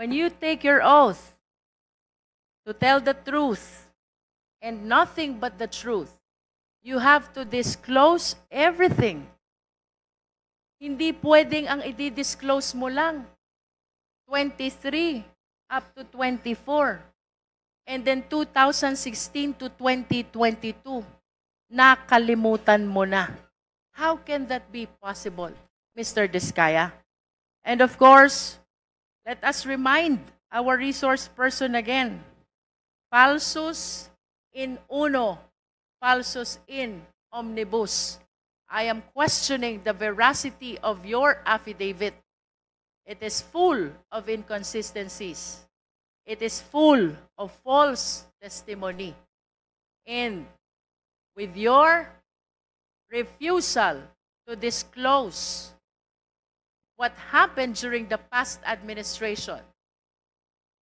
when you take your oath to tell the truth and nothing but the truth, you have to disclose everything. Hindi pwedeng ang i-disclose mo lang 23 up to 24. And then 2016 to 2022, nakalimutan mo na. How can that be possible, Mr. Diskaya? And of course, let us remind our resource person again. Falsus in uno, falsus in omnibus. I am questioning the veracity of your affidavit. It is full of inconsistencies. It is full of false testimony. And with your refusal to disclose what happened during the past administration,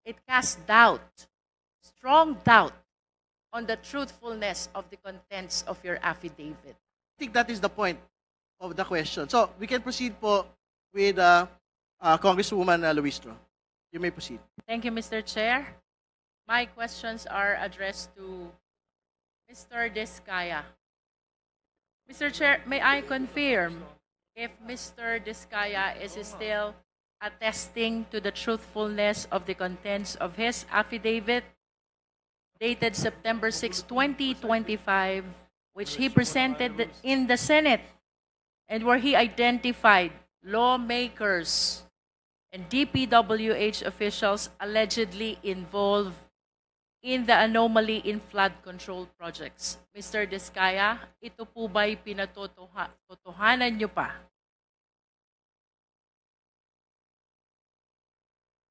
it casts doubt, strong doubt, on the truthfulness of the contents of your affidavit. I think that is the point of the question. So we can proceed po with Congresswoman Luistro. You may proceed. Thank you, Mr. Chair. My questions are addressed to Mr. Diskaya. Mr. Chair, may I confirm if Mr. Diskaya is still attesting to the truthfulness of the contents of his affidavit dated September 6, 2025, which he presented in the Senate, and where he identified lawmakers and DPWH officials allegedly involved in the anomaly in flood control projects. Mr. Diskaya, ito po ba'y pinatotohanan niyo pa?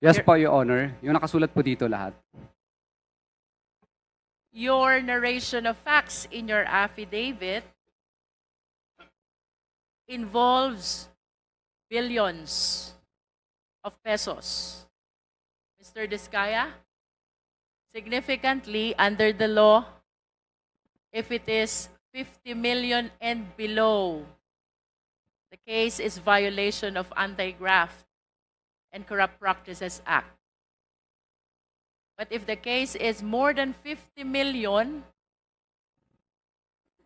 Yes po, Your Honor. Yung nakasulat po dito lahat. Your narration of facts in your affidavit involves billions of pesos. Mr. Diskaya, significantly, under the law, if it is 50 million and below, the case is violation of Anti-Graft and Corrupt Practices Act. But if the case is more than 50 million,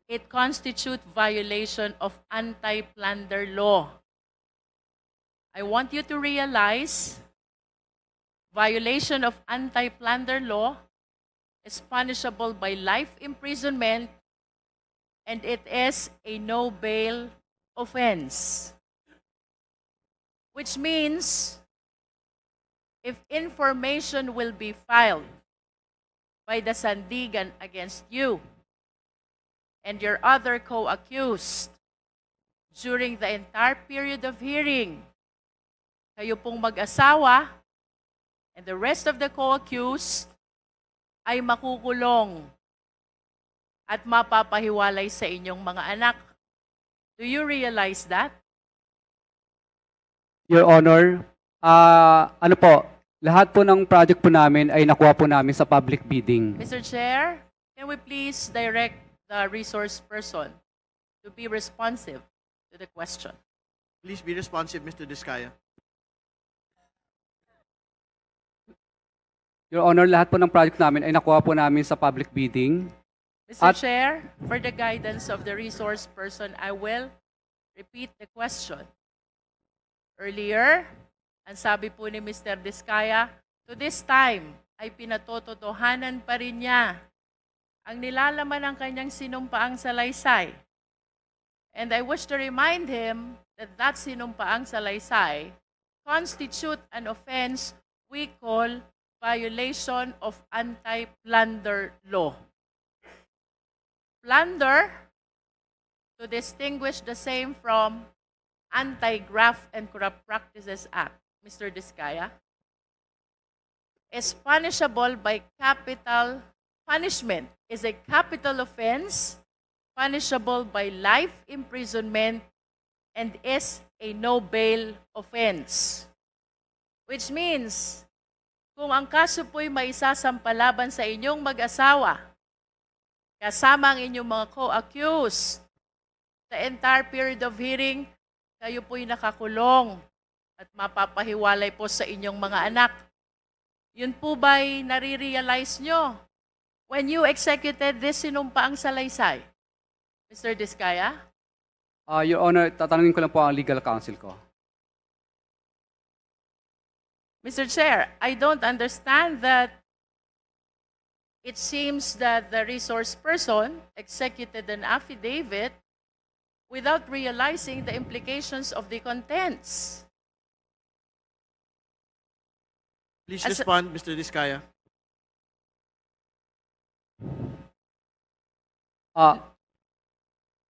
it constitutes violation of anti-plunder law. I want you to realize violation of anti-plunder law is punishable by life imprisonment, and it is a no-bail offense. Which means, if information will be filed by the Sandigan against you and your other co-accused during the entire period of hearing, kayo pong mag-asawa and the rest of the co-accused ay makukulong at mapapahiwalay sa inyong mga anak. Do you realize that? Your Honor, ano po, lahat po ng project po namin ay nakuha po namin sa public bidding. Mr. Chair, can we please direct the resource person to be responsive to the question? Please be responsive, Mr. Diskaya. Your Honor, lahat po ng project namin ay nakuha po namin sa public bidding. Mr. Chair, for the guidance of the resource person, I will repeat the question. Earlier, ang sabi po ni Mr. Diskaya, to this time ay pinatototohanan pa rin niya ang nilalaman ng kanyang sinumpaang salaysay. And I wish to remind him that that sinumpaang salaysay constitute an offense we call violation of anti-plunder law. Plunder, to distinguish the same from Anti-Graft and Corrupt Practices Act, Mr. Diskaya, is punishable by capital punishment, is a capital offense, punishable by life imprisonment, and is a no-bail offense. Which means, kung ang kaso po'y maisasampalaban sa inyong mag-asawa, kasama ang inyong mga co-accused, the entire period of hearing, kayo po'y nakakulong at mapapahiwalay po sa inyong mga anak. Yun po ba'y nare-realize nyo when you executed this sinumpaang salaysay? Mr. Diskaya? Your Honor, tatanungin ko lang po ang legal counsel ko. Mr. Chair, I don't understand that it seems that the resource person executed an affidavit without realizing the implications of the contents. Please As- respond, Mr. Diskaya.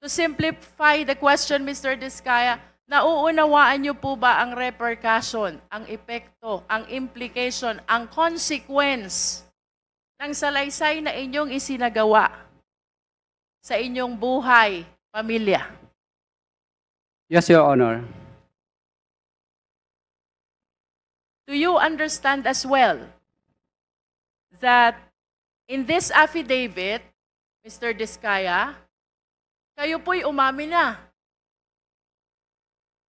To simplify the question, Mr. Diskaya, nauunawaan niyo po ba ang repercussion, ang epekto, ang implication, ang consequence ng salaysay na inyong isinagawa sa inyong buhay, pamilya? Yes, Your Honor. Do you understand as well that in this affidavit, Mr. Diskaya, kayo po'y umamin na?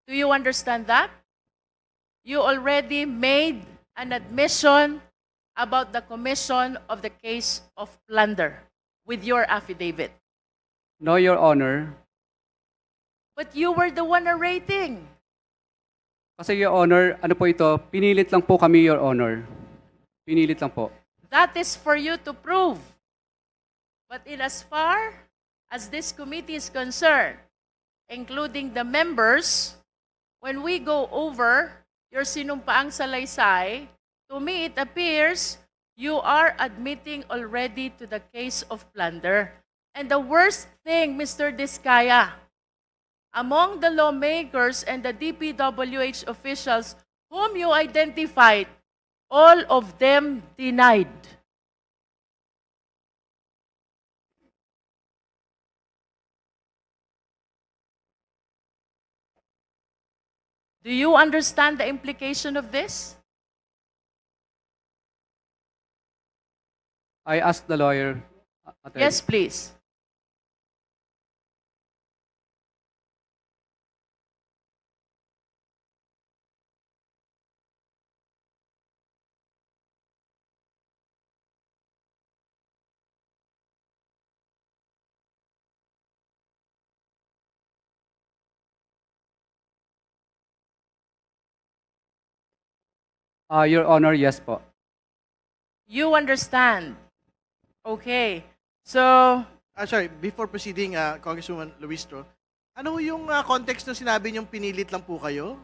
Do you understand that? You already made an admission about the commission of the case of plunder with your affidavit. No, Your Honor. But you were the one narrating. Kasi Your Honor, ano po ito, pinilit lang po kami, Your Honor. Pinilit lang po. That is for you to prove. But in as far as this committee is concerned, including the members, when we go over your sinumpaang salaysay, to me it appears you are admitting already to the case of plunder. And the worst thing, Mr. Diskaya, among the lawmakers and the DPWH officials whom you identified, all of them denied. Do you understand the implication of this? I asked the lawyer. Attorney. Yes, please. Your Honor, yes po. You understand. Okay. So, Sorry, before proceeding, Congresswoman Luistro, ano yung context na sinabi niyong pinilit lang po kayo?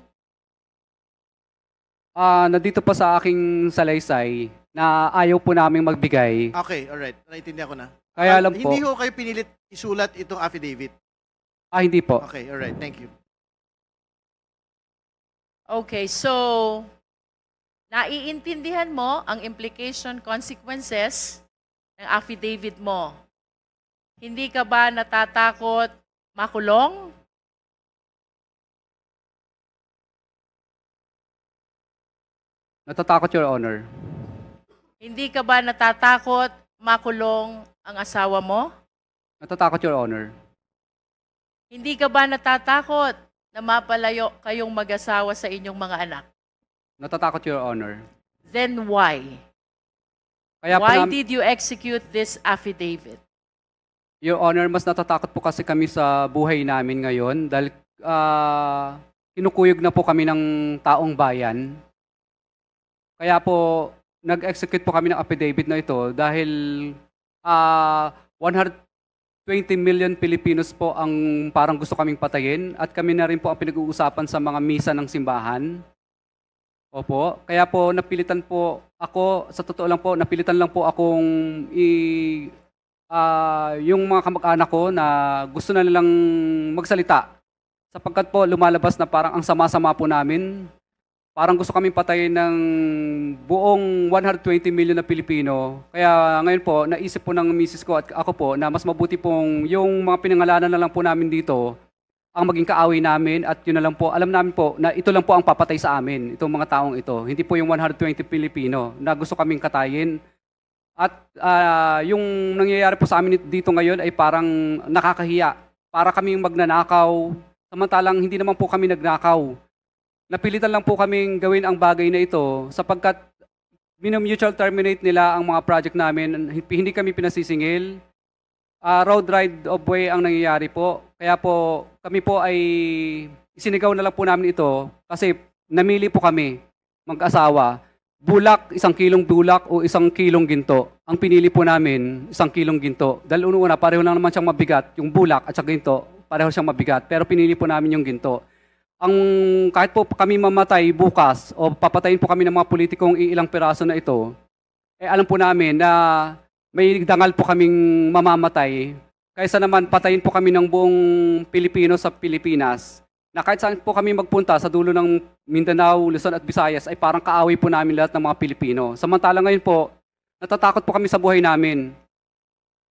Nandito po sa aking salaysay na ayaw po naming magbigay. Okay, alright. Naintindihan ko na. Kaya lang po. Hindi ho kayo pinilit isulat itong affidavit. Hindi po. Okay, alright. Thank you. okay, so, naiintindihan mo ang implication consequences ng affidavit mo. Hindi ka ba natatakot makulong? Natatakot, Your Honor. Hindi ka ba natatakot makulong ang asawa mo? Natatakot, Your Honor. Hindi ka ba natatakot na mapalayo kayong mag-asawa sa inyong mga anak? Natatakot, Your Honor. Then why? Kaya po Why nam- did you execute this affidavit? Your Honor, mas natatakot po kasi kami sa buhay namin ngayon dahil kinukuyog na po kami ng taong bayan. Kaya po, nag-execute po kami ng affidavit na ito dahil 120 million Filipinos po ang parang gusto kaming patayin at kami na rin po ang pinag-uusapan sa mga misa ng simbahan. Opo, kaya po napilitan po ako, sa totoo lang po, napilitan lang po akong yung mga kamag-anak ko na gusto na nilang magsalita. Sapagkat po lumalabas na parang ang sama-sama po namin. Parang gusto kaming patayin ng buong 120 million na Pilipino. Kaya ngayon po, naisip po ng misis ko at ako po na mas mabuti pong yung mga pinangalanan na lang po namin dito ang maging kaaway namin at yun na lang po, alam namin po na ito lang po ang papatay sa amin, itong mga taong ito. Hindi po yung 120 Pilipino na gusto kaming katayin. At yung nangyayari po sa amin dito ngayon ay parang nakakahiya. Para kaming magnanakaw, samantalang hindi naman po kami nagnakaw. Napilitan lang po kaming gawin ang bagay na ito sapagkat mutual terminate nila ang mga project namin. Hindi kami pinasisingil. Road right of way ang nangyayari po. Kaya po, kami po ay isinigaw na lang po namin ito kasi namili po kami, mag-asawa. Bulak, 1 kilong bulak o 1 kilong ginto. Ang pinili po namin, 1 kilong ginto. Dahil una, pareho lang naman siyang mabigat. Yung bulak at saka ginto, pareho siyang mabigat. Pero pinili po namin yung ginto. Kahit po kami mamatay bukas o papatayin po kami ng mga politikong ilang piraso na ito, alam po namin na may dangal po kaming mamamatay kaysa naman patayin po kami ng buong Pilipino sa Pilipinas na kahit saan po kami magpunta sa dulo ng Mindanao, Luzon at Visayas ay parang kaaway po namin lahat ng mga Pilipino. Samantalang ngayon po, natatakot po kami sa buhay namin.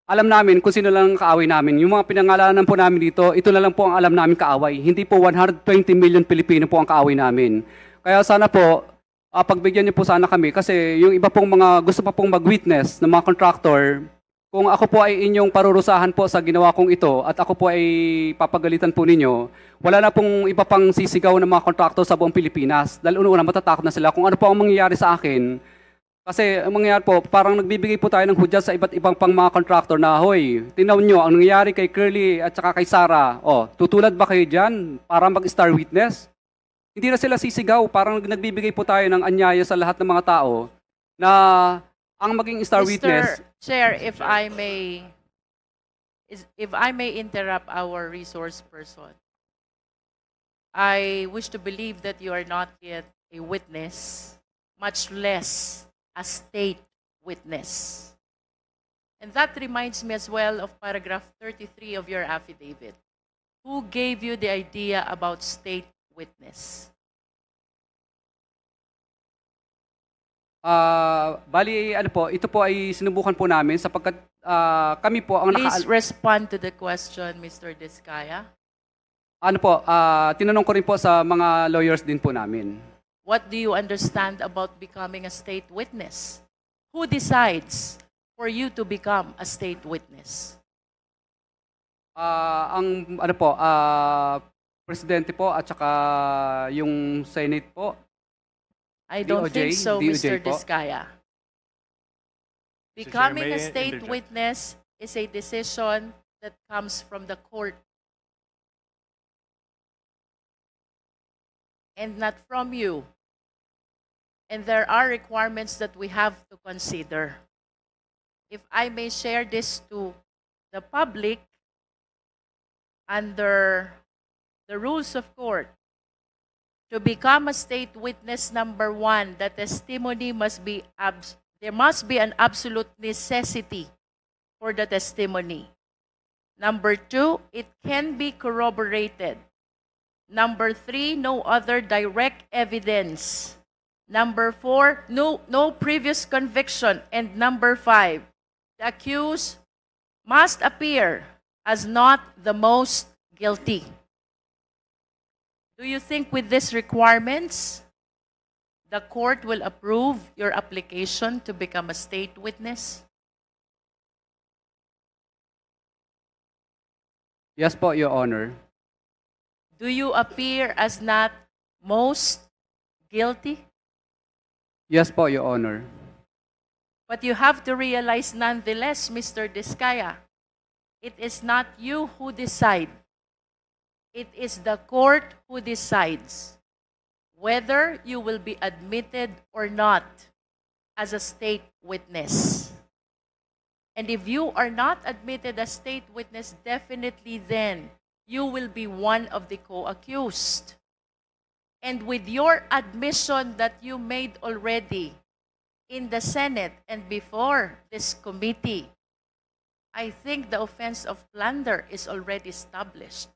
Alam namin kung sino lang ang kaaway namin. Yung mga pinangalanan po namin dito, ito na lang po ang alam namin kaaway. Hindi po 120 million Pilipino po ang kaaway namin. Kaya sana po, pagbigyan niyo po sana kami kasi yung iba pong mga gusto pa pong mag-witness ng mga contractor, kung ako po ay inyong parurusahan po sa ginawa kong ito at ako po ay papagalitan po ninyo, wala na pong iba pang sisigaw ng mga contractor sa buong Pilipinas. Dahil una matatakot na sila kung ano po ang mangyayari sa akin. Kasi ang mangyayari po, parang nagbibigay po tayo ng hudyat sa iba't ibang pang mga contractor na, hoy, tingnan nyo, ang nangyayari kay Curly at saka kay Sarah, tutulad ba kayo dyan para mag-star witness? Hindi na sila sisigaw, parang nagbibigay po tayo ng anyaya sa lahat ng mga tao na ang maging star witness. Mr. Chair, if I may interrupt our resource person, I wish to believe that you are not yet a witness, much less a state witness. And that reminds me as well of paragraph 33 of your affidavit. Who gave you the idea about state witness? Bali, ito po ay sinubukan po namin sapagkat kami po ang Please respond to the question, Mr. Diskaya. Tinanong ko rin po sa mga lawyers din po namin. What do you understand about becoming a state witness? Who decides for you to become a state witness? Presidente po at saka yung Senate po. I don't DOJ, think so, DOJ Mr. po. Diskaya. Mr. Chair, Becoming may a state interject? witness is a decision that comes from the court and not from you. And there are requirements that we have to consider. If I may share this to the public, under the rules of court, to become a state witness, number one, the testimony must be, there must be an absolute necessity for the testimony. Number two, it can be corroborated. Number three, no other direct evidence. Number four, no previous conviction. And number five, the accused must appear as not the most guilty. Do you think with these requirements, the court will approve your application to become a state witness? Yes po, Your Honor. Do you appear as not most guilty? Yes po, Your Honor. But you have to realize nonetheless, Mr. Diskaya, it is not you who decide. It is the court who decides whether you will be admitted or not as a state witness. And if you are not admitted as state witness, definitely then you will be one of the co-accused. And with your admission that you made already in the Senate and before this committee, I think the offense of plunder is already established.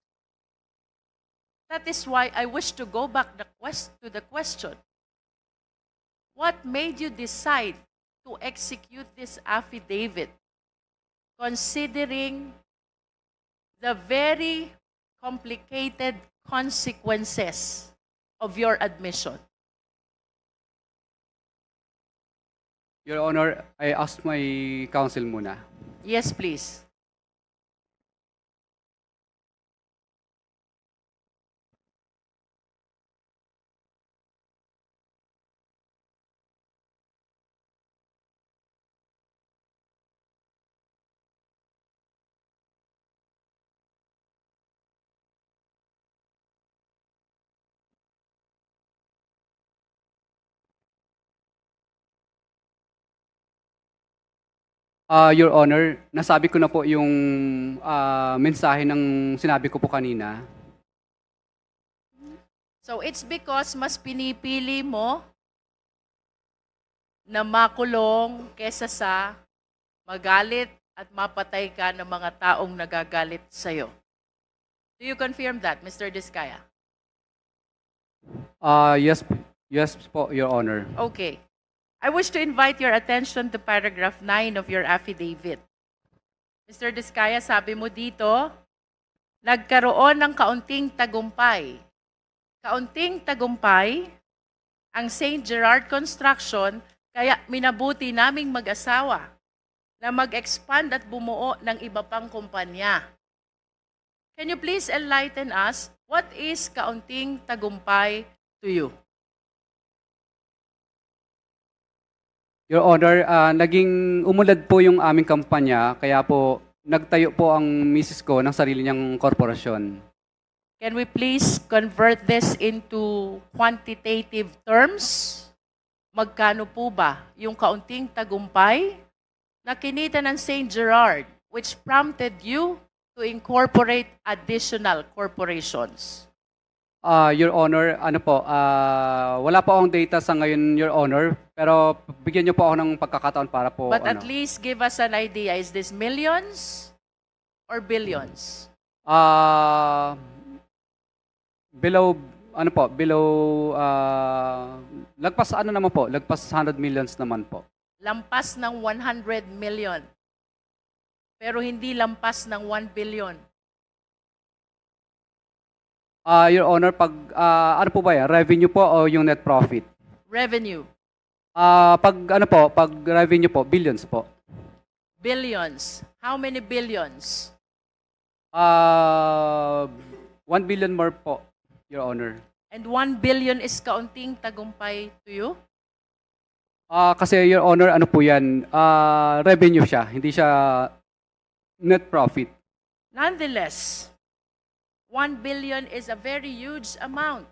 That is why I wish to go back to the question. What made you decide to execute this affidavit, considering the very complicated consequences of your admission? Your Honor, I ask my counsel muna. Yes, please. Your Honor, nasabi ko na po yung mensahe ng sinabi ko po kanina. So it's because mas pinipili mo na makulong kesa sa magalit at mapatay ka ng mga taong nagagalit sa'yo. Do you confirm that, Mr. Diskaya? Yes po, Your Honor. Okay. I wish to invite your attention to paragraph 9 of your affidavit. Mr. Diskaya, sabi mo dito, nagkaroon ng kaunting tagumpay. Kaunting tagumpay ang St. Gerard Construction, kaya minabuti naming mag-asawa na mag-expand at bumuo ng iba pang kumpanya. Can you please enlighten us, what is kaunting tagumpay to you? Your Honor, naging umulad po yung aming kampanya, kaya po nagtayo po ang misis ko ng sarili niyang korporasyon. Can we please convert this into quantitative terms? Magkano po ba yung kaunting tagumpay na kinita ng St. Gerard which prompted you to incorporate additional corporations? Your Honor, wala po akong data sa ngayon, Your Honor, pero bigyan niyo po ako ng pagkakataon para po, But at least give us an idea, is this millions or billions? Lagpas lagpas 100 millions naman po. Lampas ng 100 million. Pero hindi lampas ng 1 billion. Your Honor, pag ano po ba yan? Revenue po o yung net profit? Revenue. Pag revenue po, billions po. Billions. How many billions? 1 billion more po, Your Honor. And 1 billion is kaunting tagumpay to you? Kasi Your Honor, ano po yan? Revenue siya, hindi siya net profit. Nonetheless, 1 billion is a very huge amount.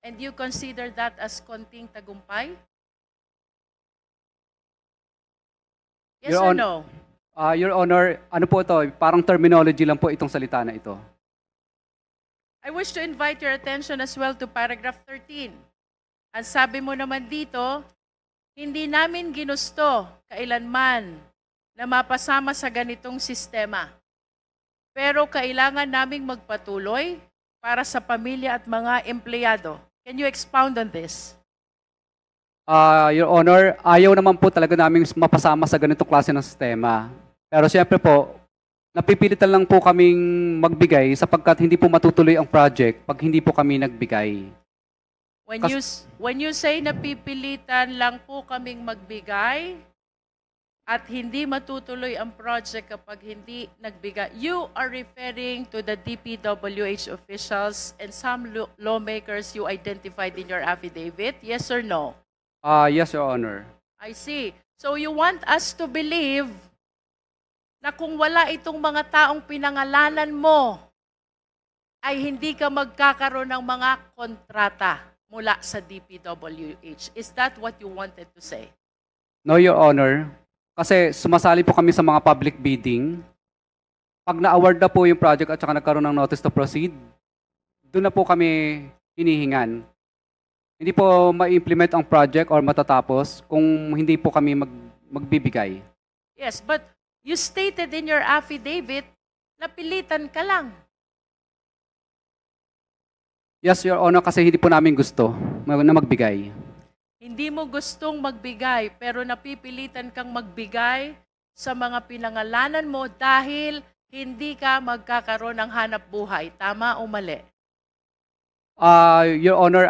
And you consider that as konting tagumpay? Yes or no? Your Honor, ano po ito? Parang terminology lang po itong salita na ito. I wish to invite your attention as well to paragraph 13. Ang sabi mo naman dito, hindi namin ginusto kailanman na mapasama sa ganitong sistema. Pero kailangan naming magpatuloy para sa pamilya at mga empleyado. Can you expound on this? Your Honor, ayaw naman po talaga namin mapasama sa ganitong klase ng sistema. Pero siyempre po, napipilitan lang po kaming magbigay sapagkat hindi po matutuloy ang project pag hindi po kami nagbigay. When you say napipilitan lang po kaming magbigay, at hindi matutuloy ang project kapag hindi nagbigay, you are referring to the DPWH officials and some lawmakers you identified in your affidavit, yes or no? Yes, Your Honor. I see. So you want us to believe na kung wala itong mga taong pinangalanan mo, ay hindi ka magkakaroon ng mga kontrata mula sa DPWH. Is that what you wanted to say? No, Your Honor. Kasi sumasali po kami sa mga public bidding. Pag na-award na po yung project at saka nagkaroon ng notice to proceed, doon na po kami hinihingan. Hindi po ma-implement ang project or matatapos kung hindi po kami magbibigay. Yes, but you stated in your affidavit na pilitan ka lang. Yes, Your Honor, kasi hindi po namin gusto na magbigay. Hindi mo gustong magbigay, pero napipilitan kang magbigay sa mga pinangalanan mo dahil hindi ka magkakaroon ng hanap buhay. Tama o mali? Your Honor,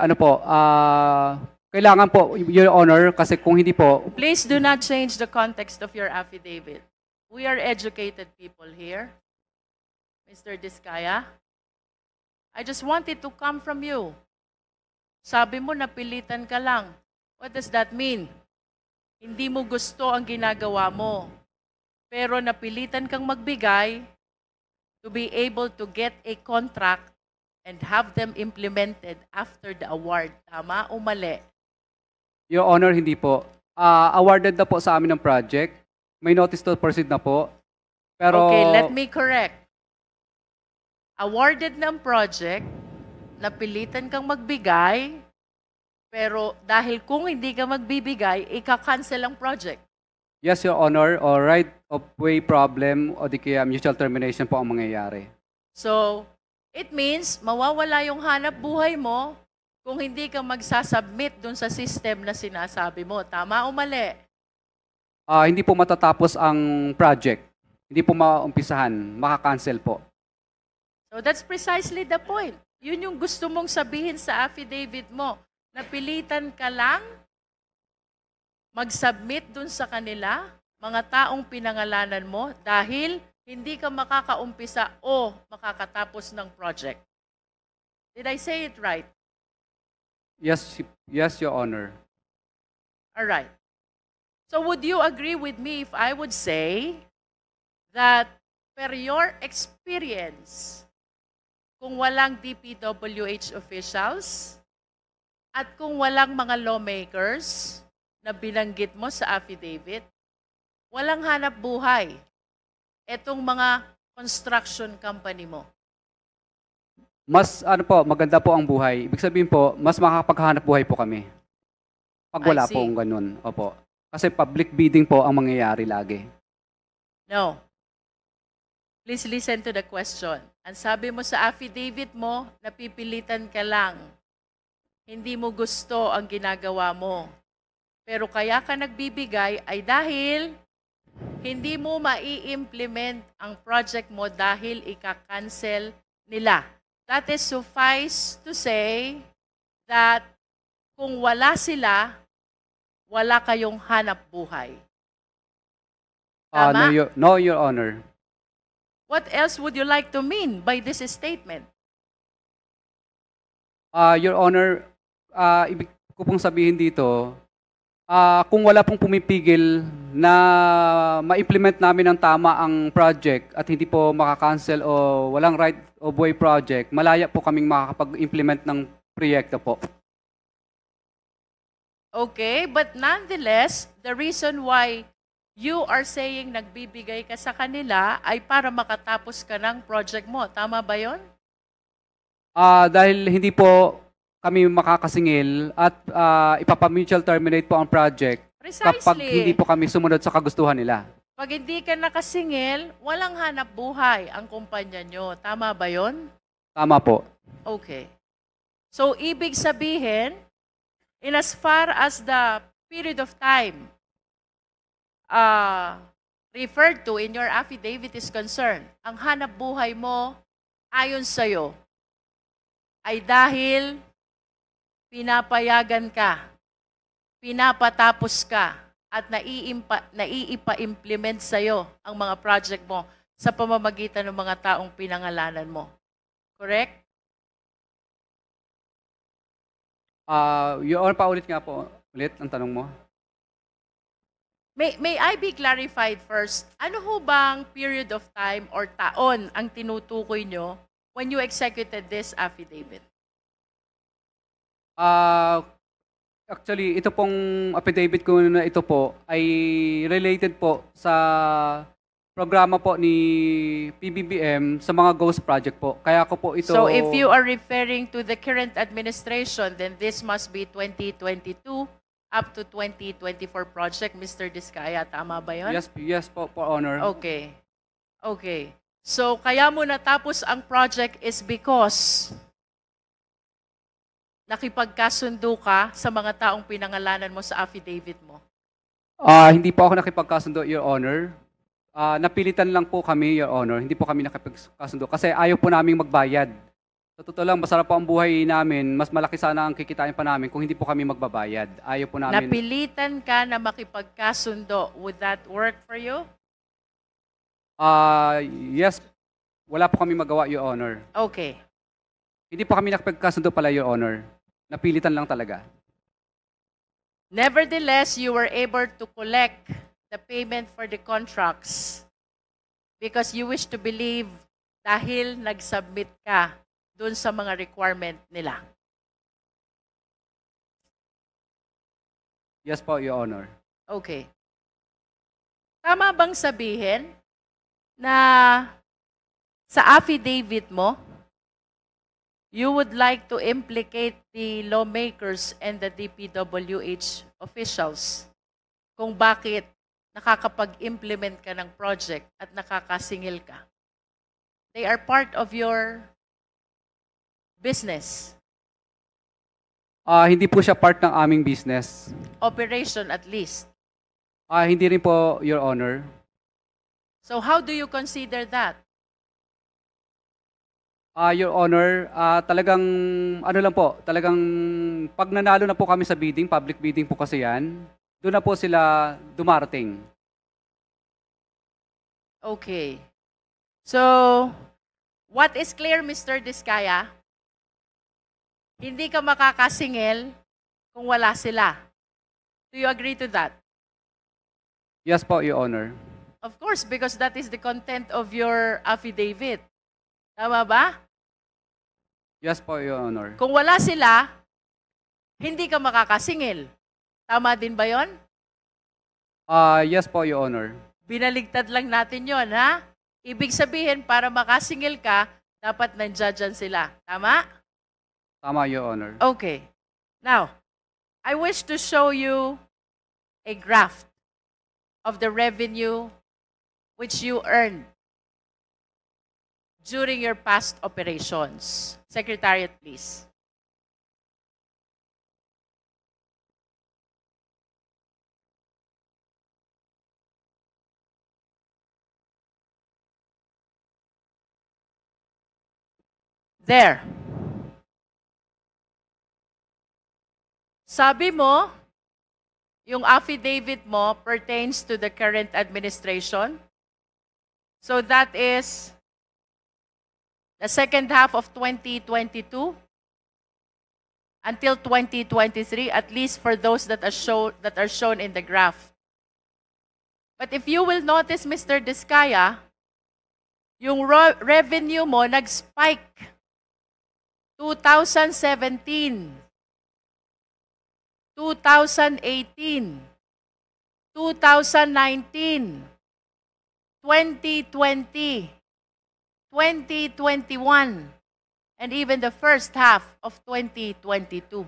kailangan po, Your Honor, kasi kung hindi po... Please do not change the context of your affidavit. We are educated people here. Mr. Diskaya, I just want it to come from you. Sabi mo, napilitan ka lang. What does that mean? Hindi mo gusto ang ginagawa mo, pero napilitan kang magbigay to be able to get a contract and have them implemented after the award. Tama o mali? Your Honor, hindi po. Awarded na po sa amin ng project. may notice to proceed na po. Pero Okay, let me correct. Awarded ng project, napilitan kang magbigay, pero dahil kung hindi ka magbibigay, ika-cancel ang project. yes, Your Honor, o right of way problem o di kaya mutual termination po ang mangyayari. So, it means mawawala yung hanap buhay mo kung hindi ka magsasubmit dun sa system na sinasabi mo. Tama o mali? Hindi po matatapos ang project. Hindi po maumpisahan. Maka-cancel po. So that's precisely the point. Yun yung gusto mong sabihin sa affidavit mo. Napilitan ka lang mag-submit dun sa kanila, mga taong pinangalanan mo, dahil hindi ka makakaumpisa o makakatapos ng project. Did I say it right? Yes, yes, Your Honor. All right. So would you agree with me if I would say that per your experience, kung walang DPWH officials at kung walang mga lawmakers na binanggit mo sa affidavit, walang hanap buhay etong mga construction company mo? Mas maganda po ang buhay. Ibig sabihin po, mas makakapaghanap buhay po kami. Pag wala I see. po ang ganun. Opo. Kasi public bidding po ang mangyayari lagi. No. Please listen to the question. Ang sabi mo sa affidavit mo, napipilitan ka lang. Hindi mo gusto ang ginagawa mo. Pero kaya ka nagbibigay ay dahil hindi mo mai-implement ang project mo dahil ika-cancel nila. That is suffice to say that kung wala sila, wala kayong hanap buhay. Tama? No, Your Honor. What else would you like to mean by this statement? Your Honor, ibig ko pong sabihin dito, kung wala pong pumipigil na ma-implement namin ng tama ang project at hindi po makakancel o walang right of way project, malaya po kaming makakapag-implement ng proyekto po. Okay, but nonetheless, the reason why you are saying nagbibigay ka sa kanila ay para makatapos ka ng project mo. Tama ba yon? Dahil hindi po kami makakasingil at ipapamutual terminate po ang project kapag hindi Precisely. po kami sumunod sa kagustuhan nila. Pag hindi ka nakasingil, walang hanap buhay ang kumpanya nyo. Tama ba yon? Tama po. Okay. So, ibig sabihin, in as far as the period of time referred to in your affidavit is concerned, ang hanap buhay mo ayon sa'yo ay dahil pinapayagan ka, pinapatapos ka, at naiipa-implement sa'yo ang mga project mo sa pamamagitan ng mga taong pinangalanan mo. Correct? Your Honor, paulit nga po ulit ang tanong mo. May I be clarified first? Ano ho bang period of time or taon ang tinutukoy nyo when you executed this affidavit? Actually, ito pong affidavit ko na ito po ay related po sa programa po ni PBBM sa mga ghost project po. Kaya ko po ito... So if you are referring to the current administration, then this must be 2022 up to 2024 project, Mr. Diskaya. Tama ba yun? Yes po, Honor. Okay. Okay. So kaya mo natapos ang project is because nakipagkasundo ka sa mga taong pinangalanan mo sa affidavit mo. Hindi po ako nakipagkasundo, Your Honor. Napilitan lang po kami, Your Honor. Hindi po kami nakipagkasundo kasi ayaw po naming magbayad. Sa totoo lang, masarap po ang buhay namin. Mas malaki sana ang kikitain pa namin kung hindi po kami magbabayad. Ayaw po namin... Napilitan ka na makipagkasundo. Would that work for you? Yes. Wala po kami magawa, Your Honor. Okay. Hindi po kami nakipagkasundo pala, Your Honor. Napilitan lang talaga. Nevertheless, you were able to collect the payment for the contracts because you wish to believe dahil nag-submit ka dun sa mga requirement nila. Yes po, Your Honor. Okay. Tama bang sabihin na sa affidavit mo, you would like to implicate the lawmakers and the DPWH officials kung bakit nakakapag-implement ka ng project at nakakasingil ka? They are part of your business, Hindi po siya part ng aming business. operation at least. Hindi rin po, Your Honor. So how do you consider that? Your Honor, talagang ano lang po, talagang pag nanalo na po kami sa bidding, public bidding po kasi yan, doon na po sila dumarating. Okay. So, what is clear, Mr. Diskaya? Hindi ka makakasingil kung wala sila. Do you agree to that? Yes po, Your Honor. Of course, because that is the content of your affidavit. Tama ba? Yes po, Your Honor. Kung wala sila, hindi ka makakasingil. Tama din ba yon? Yes po, Your Honor. Binaligtad lang natin yon, ha? Ibig sabihin, para makasingil ka, dapat nandiyan sila. Tama? Tama, Your Honor. Okay. Now, I wish to show you a graph of the revenue which you earned during your past operations. Secretariat, please. There. Sabi mo, yung affidavit mo pertains to the current administration. So that is the second half of 2022 until 2023, at least for those that are shown in the graph. But if you will notice, Mr. Diskaya, yung revenue mo nag-spike 2017, 2018, 2019, 2020, 2021, and even the first half of 2022.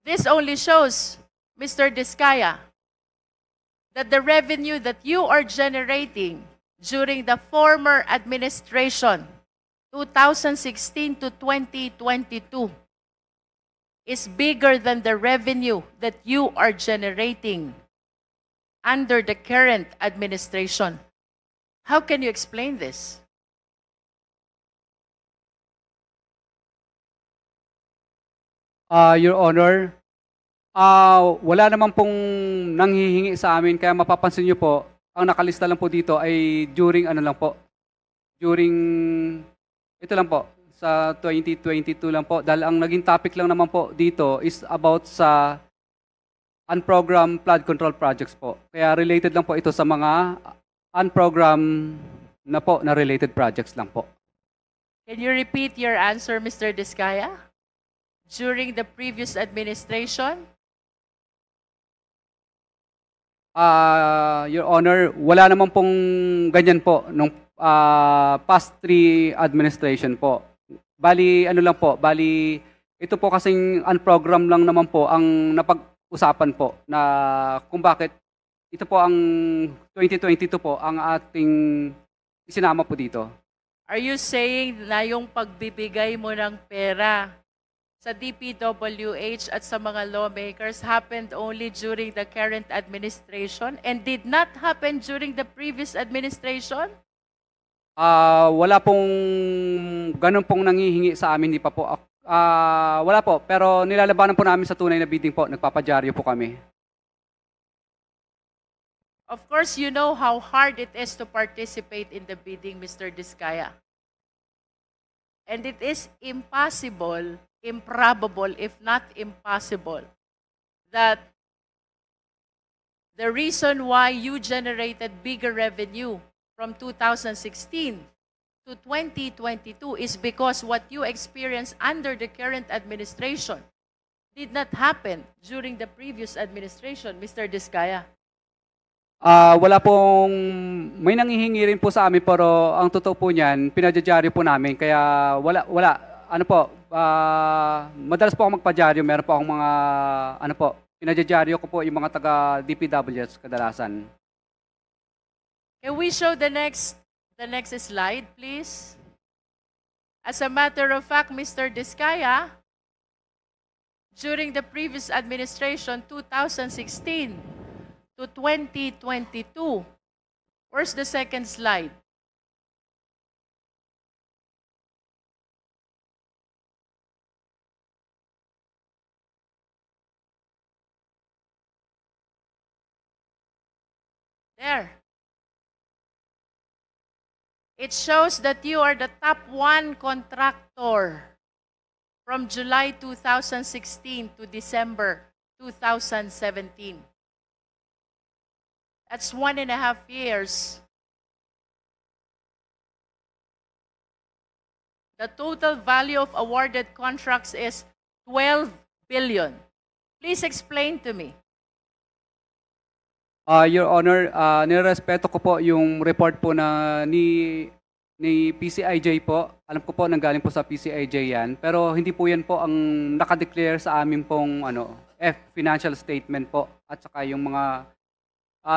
This only shows, Mr. Diskaya, that the revenue that you are generating during the former administration, 2016 to 2022, is bigger than the revenue that you are generating under the current administration. How can you explain this? Your Honor, wala naman pong nanghihingi sa amin, kaya mapapansin niyo po, ang nakalista lang po dito ay during ano lang po, during, ito lang po, sa 2022 lang po, dahil ang naging topic lang naman po dito is about sa unprogrammed flood control projects po. Kaya related lang po ito sa mga unprogrammed na po, na related projects lang po. Can you repeat your answer, Mr. Diskaya? During the previous administration? Your Honor, wala naman pong ganyan po nung past 3 administration po. Bali, ano lang po, bali, ito po kasing unprogram lang naman po ang napag-usapan po na kung bakit ito po ang 2022 po ang ating isinama po dito. Are you saying na yung pagbibigay mo ng pera sa DPWH at sa mga lawmakers happened only during the current administration and did not happen during the previous administration? Wala pong ganun pong nangihingi sa amin, di pa po. Wala po, pero nilalabanan po namin sa tunay na bidding po. Nagpapadyaryo po kami. Of course, you know how hard it is to participate in the bidding, Mr. Diskaya. And it is impossible, improbable, if not impossible, that the reason why you generated bigger revenue from 2016 to 2022 is because what you experienced under the current administration did not happen during the previous administration, Mr. Diskaya. Wala pong, may nanghihingi rin po sa amin pero ang totoo po niyan, pinadyaryo po namin. Kaya ano po, madalas po ako magpadyaryo, meron po akong mga, ano po, pinadyaryo ko po yung mga taga DPWH kadalasan. Can we show the next slide, please? As a matter of fact, Mr. Diskaya, during the previous administration, 2016 to 2022, where's the second slide? There. It shows that you are the top 1 contractor from July 2016 to December 2017. That's 1.5 years. The total value of awarded contracts is 12 billion. Please explain to me. Your Honor, nirespeto ko po yung report po na ni PCIJ po. Alam ko po nanggaling po sa PCIJ yan. Pero hindi po yan po ang nakadeclare sa amin pong financial statement po. At saka yung mga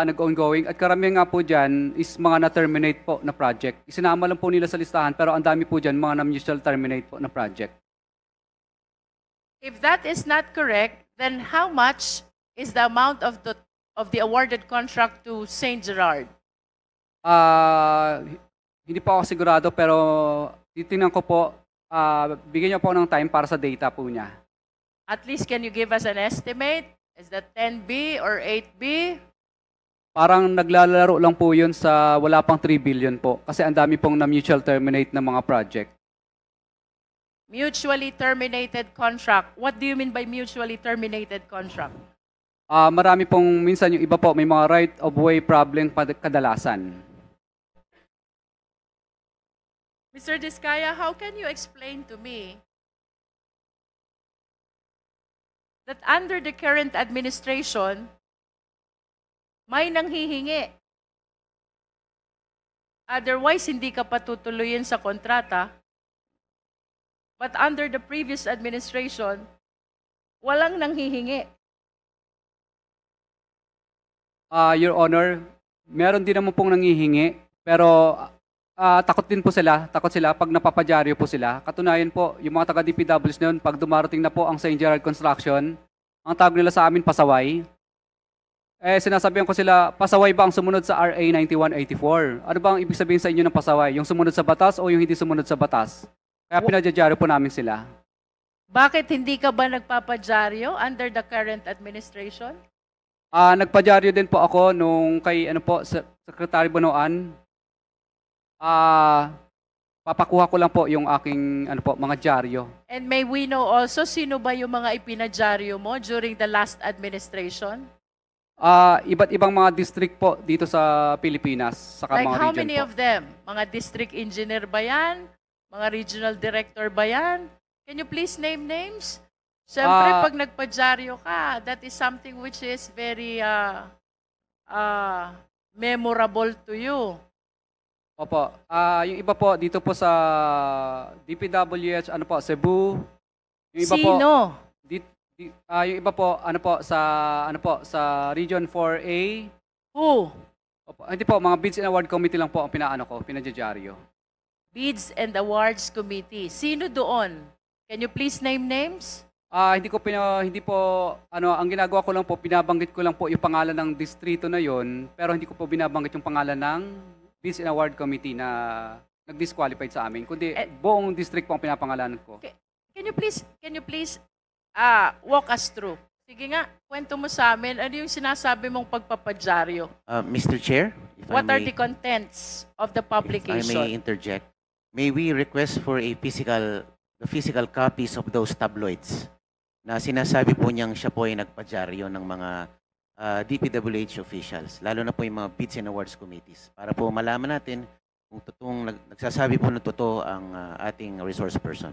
nag-ongoing. At karamihan nga po dyan is mga na-terminate po na project. Isinama lang po nila sa listahan pero ang dami po dyan mga na-mutual terminate po na project. If that is not correct, then how much is the amount of the awarded contract to St. Gerard? Hindi po ako sigurado pero titingnan ko po, bigyan niyo po ng time para sa data po niya. At least can you give us an estimate? Is that 10B or 8B? Parang naglalaro lang po yun sa wala pang 3 billion po kasi ang dami pong na-mutual terminate na mga project. Mutually terminated contract. What do you mean by mutually terminated contract? Marami pong minsan yung iba po may mga right of way problem kadalasan. Mr. Diskaya, how can you explain to me that under the current administration, may nanghihingi? Otherwise, hindi ka patutuloyin sa kontrata. But under the previous administration, walang nanghihingi. Your Honor, meron din naman pong nangihingi, pero takot sila pag napapadyaryo po sila. Katunayan po, yung mga taga-DPWs na yun, pag dumarating na po ang St. Gerard Construction, ang tawag nila sa amin, pasaway. Sinasabihan ko sila, pasaway ba ang sumunod sa RA 9184? Ano ba ang ibig sabihin sa inyo ng pasaway? Yung sumunod sa batas o yung hindi sumunod sa batas? Kaya pinadyaryo po namin sila. Bakit hindi ka ba nagpapadyaryo under the current administration? Nagpadyaryo din po ako nung kay Secretary Bonoan. Papakuha ko lang po yung aking mga dyaryo. And may we know also sino ba yung mga ipinadyaryo mo during the last administration? Iba't ibang mga district po dito sa Pilipinas, saka Like mga how region many po. of them? Mga district engineer ba yan? Mga regional director ba yan? Can you please name names? Siyempre, pag nagpadyaryo ka, that is something which is very memorable to you. Opo. Yung iba po dito po sa DPWH, Cebu. Yung iba Sino? yung iba po sa Region 4A. Who? Opo, hindi po, mga bids and award committee lang po ang pinadyaryo. Bids and Awards Committee. Sino doon? Can you please name names? Ang ginagawa ko lang po, binabanggit ko lang po yung pangalan ng distrito na yon, pero hindi ko po binabanggit yung pangalan ng Bids and Award Committee na nag-disqualified sa amin, kundi buong district po ang pinapangalanan ko. Can you please walk us through? Sige nga, kwento mo sa amin, ano yung sinasabi mong pagpapadyaryo? Mr. Chair, if What I are may, the contents of the if I publication? may interject, may we request for the physical copies of those tabloids na sinasabi po niyang siya po ay nagpadyaryo ng mga DPWH officials, lalo na po yung mga Bids and Awards Committees, para po malaman natin kung totoong nagsasabi po ng totoo ang ating resource person.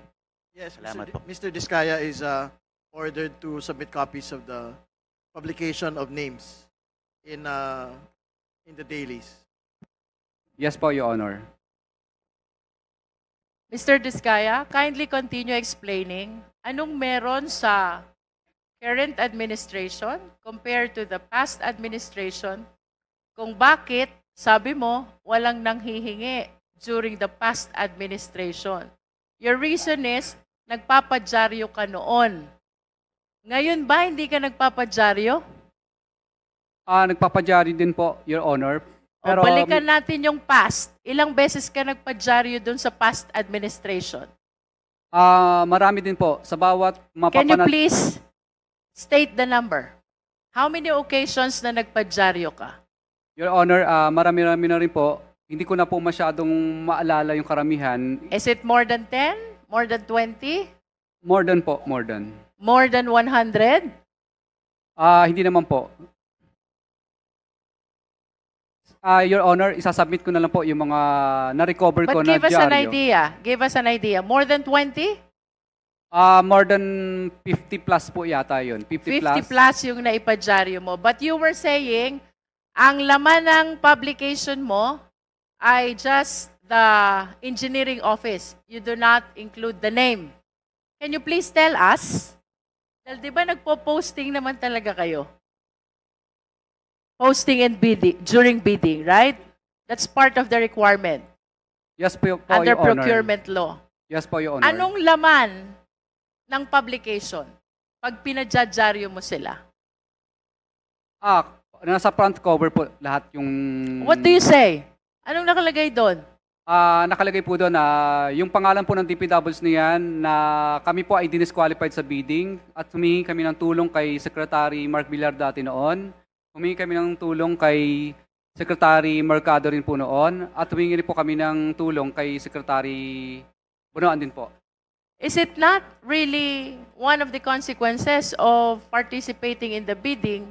Yes, Salamat po. Mr. Diskaya is ordered to submit copies of the publication of names in the dailies? Yes po, Your Honor. Mr. Diskaya, kindly continue explaining anong meron sa current administration compared to the past administration kung bakit, sabi mo, walang nanghihingi during the past administration. Your reason is, nagpapadyaryo ka noon. Ngayon ba, hindi ka nagpapadyaryo? Nagpapadyari din po, Your Honor. O balikan natin yung past. Ilang beses ka nagpadyaryo dun sa past administration? Marami din po. Sa bawat Can you please state the number? How many occasions na nagpadyaryo ka? Your Honor, marami-rami na rin po. Hindi ko na po masyadong maalala yung karamihan. Is it more than 10? More than 20? More than po, more than. More than 100? Hindi naman po. Your Honor, isasubmit ko na lang po yung mga na-recover ko But na give us an dyaryo. idea. Give us an idea. More than 20? More than 50 plus po yata yun. 50 50 plus yung naipadyaryo mo. But you were saying, ang laman ng publication mo ay just the engineering office. You do not include the name. Can you please tell us? Dahil di ba nagpo-posting naman talaga kayo? Posting and bidding, during bidding, right? That's part of the requirement Yes po, under Your Honor. procurement law. Yes po, Your Honor. Anong laman ng publication pag pinadyaryo mo sila? Nasa front cover po lahat yung... What do you say? Anong nakalagay doon? Nakalagay po doon na yung pangalan po ng DPWs niyan na kami po ay disqualified sa bidding at humingi kami ng tulong kay Secretary Mark Villar dati noon. Humingi kami ng tulong kay Secretary Mercado rin po noon at humingi rin po kami ng tulong kay Secretary Bunoan din po. Is it not really one of the consequences of participating in the bidding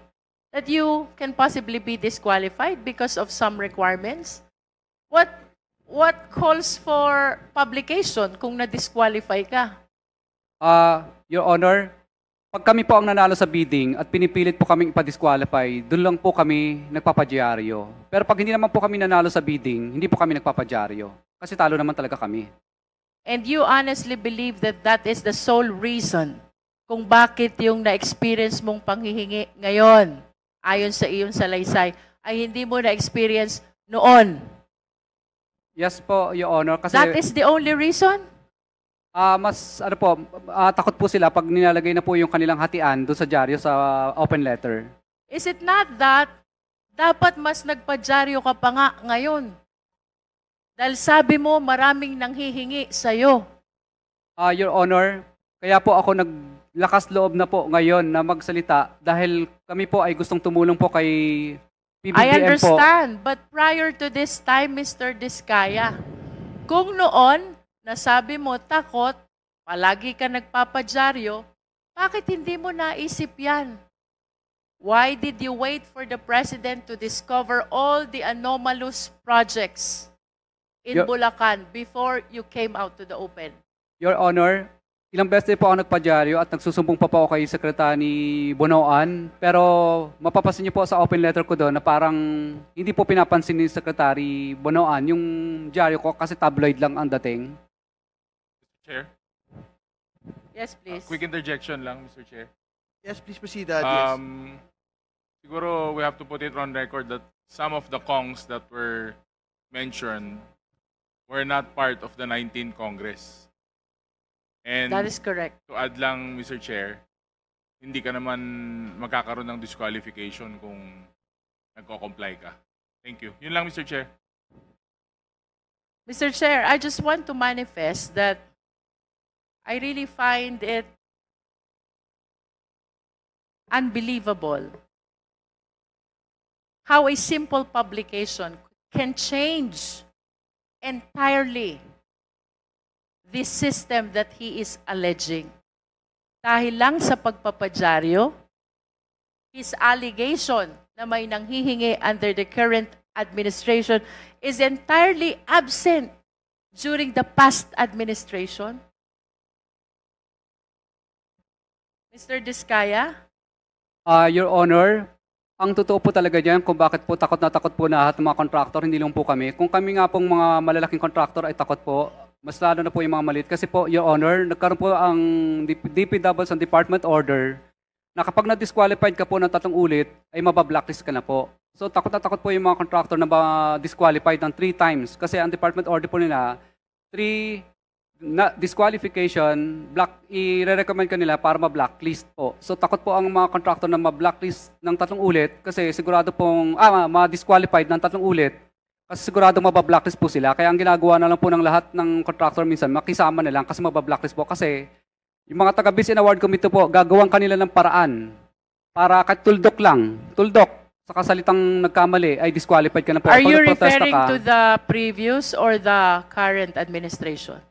that you can possibly be disqualified because of some requirements? What calls for publication kung na-disqualify ka? Your Honor, pag kami po ang nanalo sa bidding at pinipilit po kaming ipa-disqualify, doon lang po kami nagpapadyaryo. Pero pag hindi naman po kami nanalo sa bidding, hindi po kami nagpapadyaryo. Kasi talo naman talaga kami. And you honestly believe that that is the sole reason kung bakit yung na-experience mong panghihingi ngayon, ayon sa iyong salaysay, ay hindi mo na-experience noon? Yes po, Your Honor. Kasi That is the only reason? takot po sila pag nilalagay na po yung kanilang hatian doon sa dyaryo sa open letter. Is it not that dapat mas nagpadyaryo ka pa nga ngayon? Dahil sabi mo maraming nanghihingi sa'yo. Your Honor, kaya po ako naglakas loob na po ngayon na magsalita dahil kami po ay gustong tumulong po kay PBBM I po. understand, but prior to this time, Mr. Diskaya, kung noon, nasabi mo takot, palagi ka nagpapadyaryo, bakit hindi mo naisip yan? Why did you wait for the President to discover all the anomalous projects in Bulacan before you came out to the open? Your Honor, ilang beses po ako nagpadyaryo at nagsusumbong pa po ako kay Secretary Bonoan, pero mapapasin niyo po sa open letter ko doon na parang hindi po pinapansin ni Secretary Bonoan yung dyaryo ko kasi tabloid lang ang dating. Chair, Yes, please. quick interjection lang, Mr. Chair. Yes, please proceed, DS. Siguro we have to put it on record that some of the Kongs that were mentioned were not part of the 19th Congress. And That is correct. to add lang, Mr. Chair, hindi ka naman magkakaroon ng disqualification kung nagko-comply ka. Thank you. Yun lang, Mr. Chair. Mr. Chair, I just want to manifest that I really find it unbelievable how a simple publication can change entirely this system that he is alleging. Dahil lang sa pagpapadyaryo, his allegation na may nanghihingi under the current administration is entirely absent during the past administration. Mr. Diskaya? Your Honor, ang totoo po talaga diyan kung bakit po takot na takot po na lahat ng mga contractor, hindi lang po kami. Kung kami nga pong mga malalaking contractor ay takot po, mas lalo na po yung mga maliit. Kasi po, Your Honor, nagkaroon po ang DPW's ang department order na kapag na-disqualified ka po ng 3 ulit, ay mabablacklist ka na po. So takot na takot po yung mga contractor na disqualified ng 3 times. Kasi ang department order po nila, 3 na disqualification, i-recommend ka nila para ma-blacklist po. So takot po ang mga contractor na ma-blacklist ng 3 ulit kasi sigurado pong ma-disqualified ng 3 ulit kasi sigurado mabablacklist po sila. Kaya ang ginagawa na lang po ng lahat ng contractor minsan, makisama na lang kasi mabablacklist po. Kasi yung mga taga-Biz and Award Committee po, gagawang kanila ng paraan para tuldok lang, tuldok sa kasalitang nagkamali ay disqualified ka na po. Are Pag you nagprotesta referring ka, to the previous or the current administration?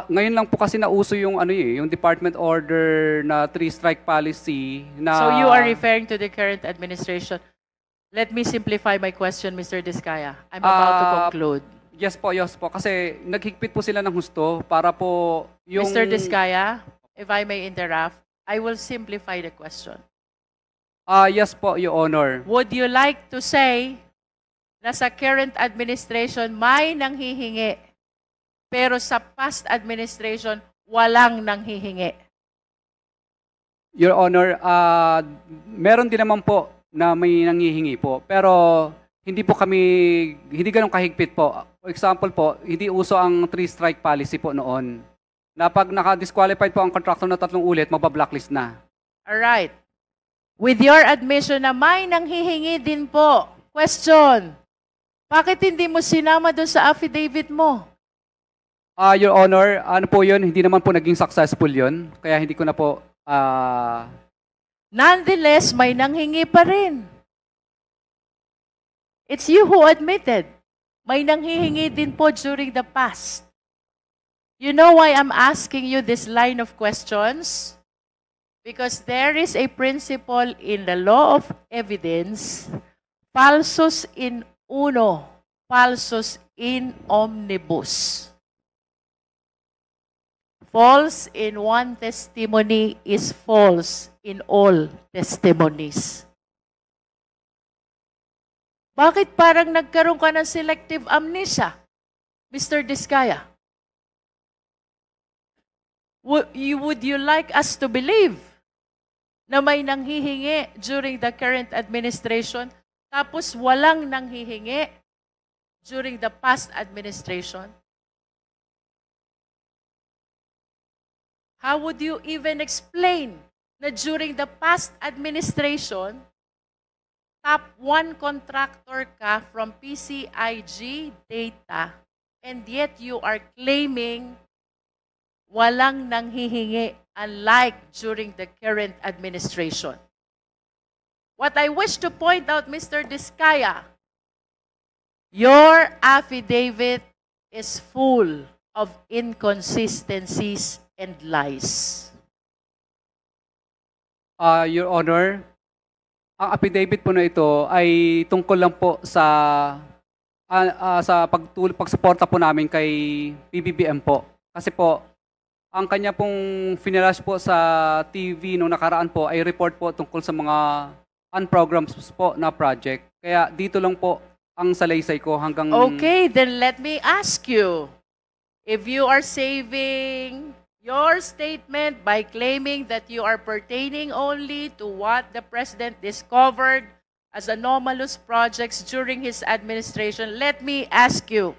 ngayon lang po kasi nauso yung yung department order na 3-strike policy na So you are referring to the current administration. Let me simplify my question, Mr. Diskaya. I'm about to conclude. Yes po, kasi naghigpit po sila ng husto para po yung Mr. Diskaya, if I may interrupt, I will simplify the question. Yes po, Your Honor. Would you like to say na sa current administration may nanghihingi, pero sa past administration walang nanghihingi? Your Honor, meron din naman po na may nanghihingi po, pero hindi ganun kahigpit po. For example po, hindi uso ang 3-strike policy po noon. Na pag naka-disqualified po ang contractor na 3 ulit, mabablacklist na. Alright. With your admission na may nanghihingi din po, question, bakit hindi mo sinama doon sa affidavit mo? Your Honor, ano po yun? Hindi naman po naging successful yun. Kaya hindi ko na po... Nonetheless, may nanghingi pa rin. It's you who admitted. May nanghihingi din po during the past. You know why I'm asking you this line of questions? Because there is a principle in the law of evidence, falsus in uno, falsus in omnibus. False in one testimony is false in all testimonies. Bakit parang nagkaroon ka ng selective amnesia, Mr. Diskaya? Would you like us to believe na may nanghihingi during the current administration tapos walang nanghihingi during the past administration? How would you even explain na during the past administration, top 1 contractor ka from PCIG data, and yet you are claiming walang nanghihingi, unlike during the current administration? What I wish to point out, Mr. Diskaya, your affidavit is full of inconsistencies and lies. Your Honor, ang affidavit po na ito ay tungkol lang po sa pagsuporta po namin kay PBBM po. Kasi po, ang kanya pong finalash po sa TV nung nakaraan po ay report po tungkol sa mga unprogrammed po na project. Kaya dito lang po ang salaysay ko hanggang... Okay, then let me ask you, if you are saving your statement by claiming that you are pertaining only to what the President discovered as anomalous projects during his administration, let me ask you,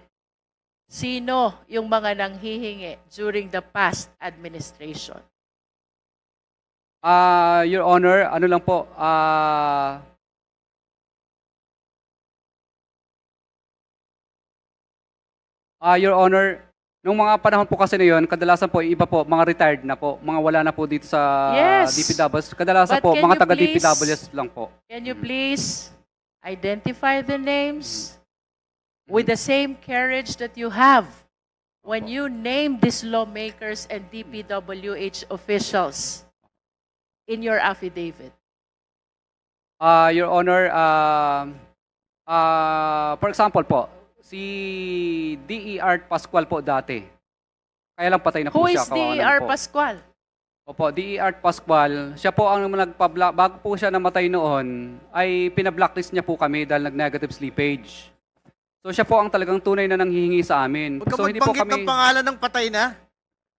sino yung mga nanghihingi during the past administration? Your Honor, ano lang po, Your Honor, nung mga panahon po kasi na yun, kadalasan po, iba po, mga retired na po, mga wala na po dito sa Yes. DPWs. Kadalasan But po, can mga you taga-DPWs lang po. Can you please identify the names with the same courage that you have when you name these lawmakers and DPWH officials in your affidavit? Your Honor, for example po, si D.E. Art Pascual po dati. Kaya lang patay na po Who siya. is kawawa naman D.E.R. po. Pascual? Opo, D.E. Art Pascual, siya po ang bago po siya namatay noon, ay pina-blacklist niya po kami dahil nag-negative slippage. So siya po ang talagang tunay na nanghihingi sa amin. Huwag ka So hindi po magbanggit kami... ng pangalan ng patay na.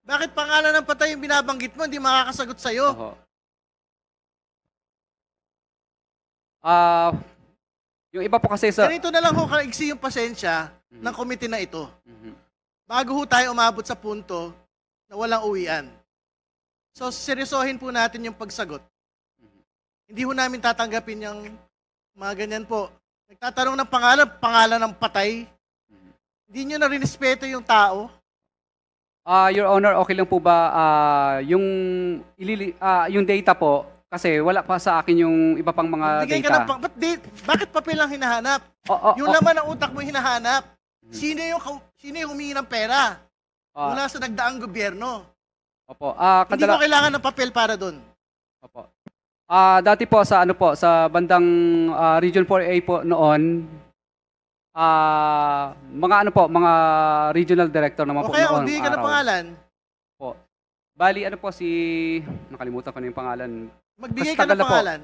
Bakit pangalan ng patay yung binabanggit mo? Hindi makakasagot sa'yo. Oho. Yung iba po kasi sa... Ganito na lang ho kaigsi yung pasensya ng komite na ito. Mhm. Bago ho tayo umabot sa punto na walang uwian. So, seryosohin po natin yung pagsagot. Hindi ho namin tatanggapin yung mga ganyan po. Nagtatanong ng pangalan ng patay. Hindi nyo na rinespeto yung tao. Your Honor, okay lang po ba yung data po kasi wala pa sa akin yung iba pang mga Bigay ka data. ng bakit papel ang hinahanap? Yung laman ng utak mo hinahanap. Sino yung humingi ng pera? Mula sa nagdaang gobyerno. Opo. Hindi mo kailangan ng papel para doon. Opo. Dati po sa sa bandang Region 4A po noon, mga regional director naman po Okay, noon. magbigay ka ng pangalan. Po. Bali nakalimutan ko na yung pangalan. Magbigay Mas ka tagal ng na po. pangalan.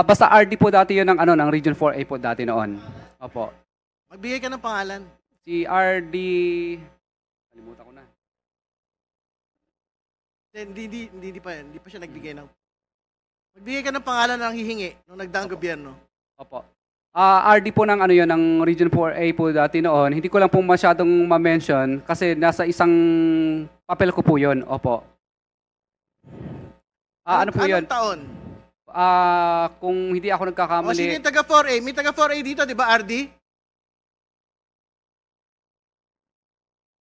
Basta RD po dati yun ng Region 4A po dati noon. Opo. Magbigay ka ng pangalan. Si RD, kalimutan ko na. Hindi pa siya nagbigay ng... Magbigay ka ng pangalan ng hihingi nung nagdaang gobyerno. Opo. RD po ng ng Region 4A po dati noon. Hindi ko lang po masyadong ma-mention kasi nasa isang papel ko po yun. Opo. Ano po yun? Anong taon? Kung hindi ako O, nagkakamali. sino yung taga 4A? May taga 4A dito, di ba, RD?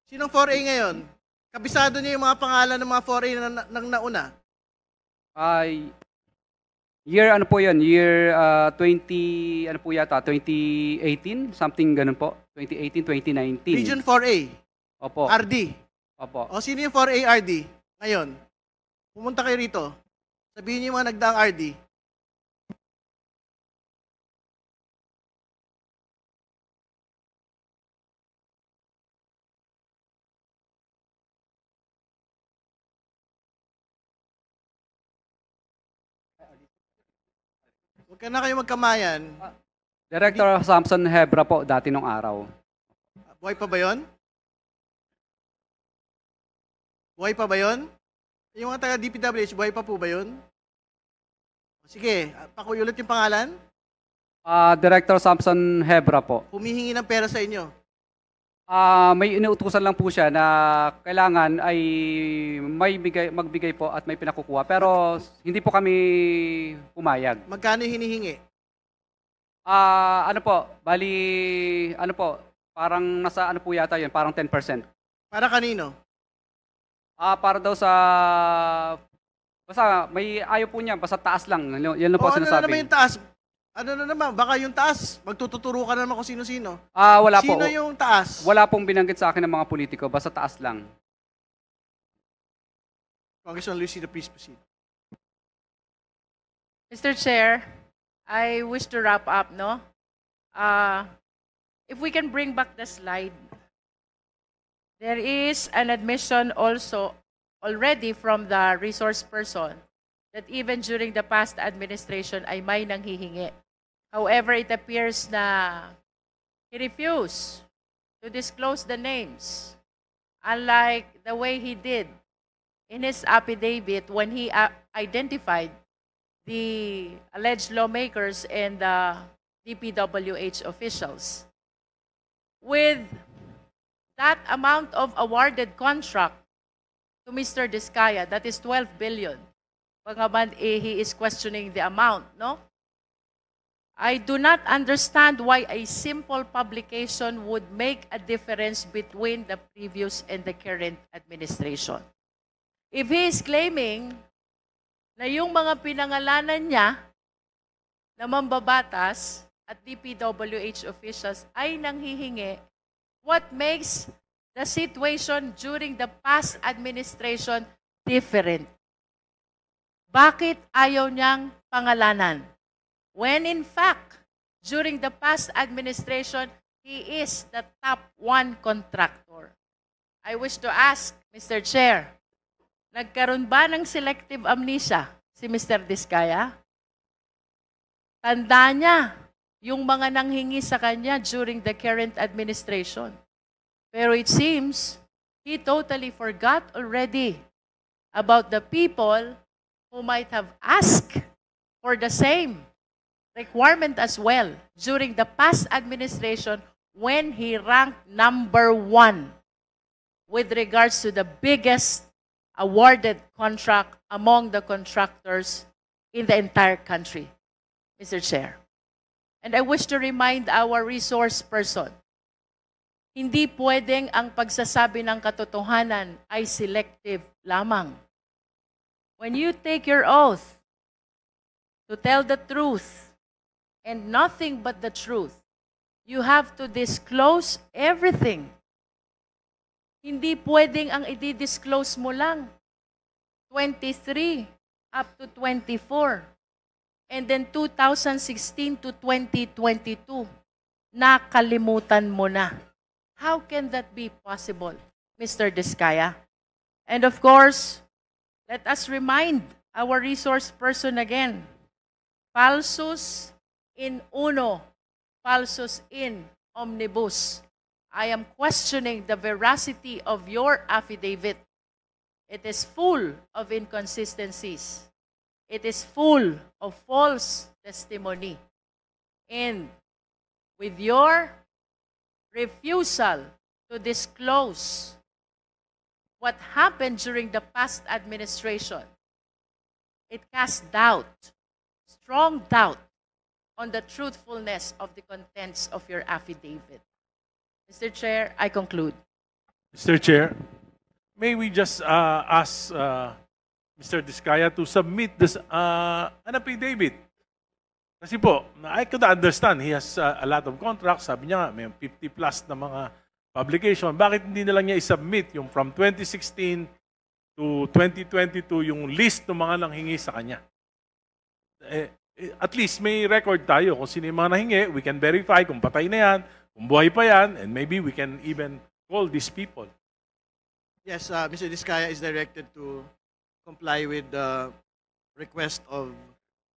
Sinong 4A ngayon? Kabisado niyo yung mga pangalan ng mga 4A na nauna. Year po yun? Year 20, po yata? 2018? Something ganun po. 2018, 2019. Region 4A. Opo. RD. Opo. O, sino yung 4A RD? Ngayon, pumunta kayo rito. Sabihin niyo yung mga nagdaang RD. Huwag ka na kayo magkamayan. Director Samson Hebra po dati nung araw. Buhay pa ba yun? Buhay pa ba yun? Yung mga taga DPWH, buhay pa po ba yun? Sige, pakuyulit yung pangalan. Director Samson Hebra po. Humihingi ng pera sa inyo. May inuutusan lang po siya na kailangan ay magbigay po at may pinakukuha. Pero hindi po kami pumayag. Magkano yung hinihingi? Parang nasa po yata yun, parang 10%. Para kanino? Para daw sa, basta may ayaw po niya, basta taas lang. Yan lang po Ano na sinasabi. naman yung taas? Ano na naman? Baka yung taas, magtututuro ka na naman kung sino-sino. Wala po. Sino yung taas? Wala pong binanggit sa akin ng mga politiko, basta taas lang. Congressman Lucia, please proceed. Mr. Chair, I wish to wrap up, no? If we can bring back the slide. There is an admission also already from the resource person that even during the past administration ay may nanghihingi. However, it appears na he refused to disclose the names, unlike the way he did in his affidavit when he identified the alleged lawmakers and the DPWH officials. With that amount of awarded contract to Mr. Diskaya, that is 12 billion. Pangaman, he is questioning the amount, no? I do not understand why a simple publication would make a difference between the previous and the current administration. If he is claiming na yung mga pinangalanan niya na mambabatas at DPWH officials ay nanghihingi, what makes the situation during the past administration different? Bakit ayaw niyang pangalanan? When in fact, during the past administration, He is the top one contractor. I wish to ask, Mr. Chair, nagkaroon ba ng selective amnesia si Mr. Diskaya? Tanda niya yung mga nanghingi sa kanya during the current administration. Pero it seems he totally forgot already about the people who might have asked for the same requirement as well during the past administration when he ranked number 1 with regards to the biggest awarded contract among the contractors in the entire country, Mr. Chair. And I wish to remind our resource person, hindi pwedeng ang pagsasabi ng katotohanan ay selective lamang. When you take your oath to tell the truth and nothing but the truth, you have to disclose everything. Hindi pwedeng ang i-disclose mo lang 23 up to 24. And then 2016 to 2022, nakalimutan mo na. How can that be possible, Mr. Diskaya? And of course, let us remind our resource person again, falsus in uno, falsus in omnibus. I am questioning the veracity of your affidavit. It is full of inconsistencies. It is full of false testimony. And with your refusal to disclose what happened during the past administration, it casts doubt, strong doubt, on the truthfulness of the contents of your affidavit. Mr. Chair, I conclude. Mr. Chair, may we just ask Mr. Diskaya to submit this an affidavit? Kasi po, I could understand, he has a lot of contracts. Sabi niya nga, may 50 plus na mga publication. Bakit hindi na lang niya i-submit yung from 2016 to 2022 yung list ng mga nanghingi sa kanya? At least may record tayo kung sino yung mga nahingi. We can verify kung patay na yan, kung buhay pa yan, and maybe we can even call these people. Yes, Mr. Diskaya is directed to comply with the request of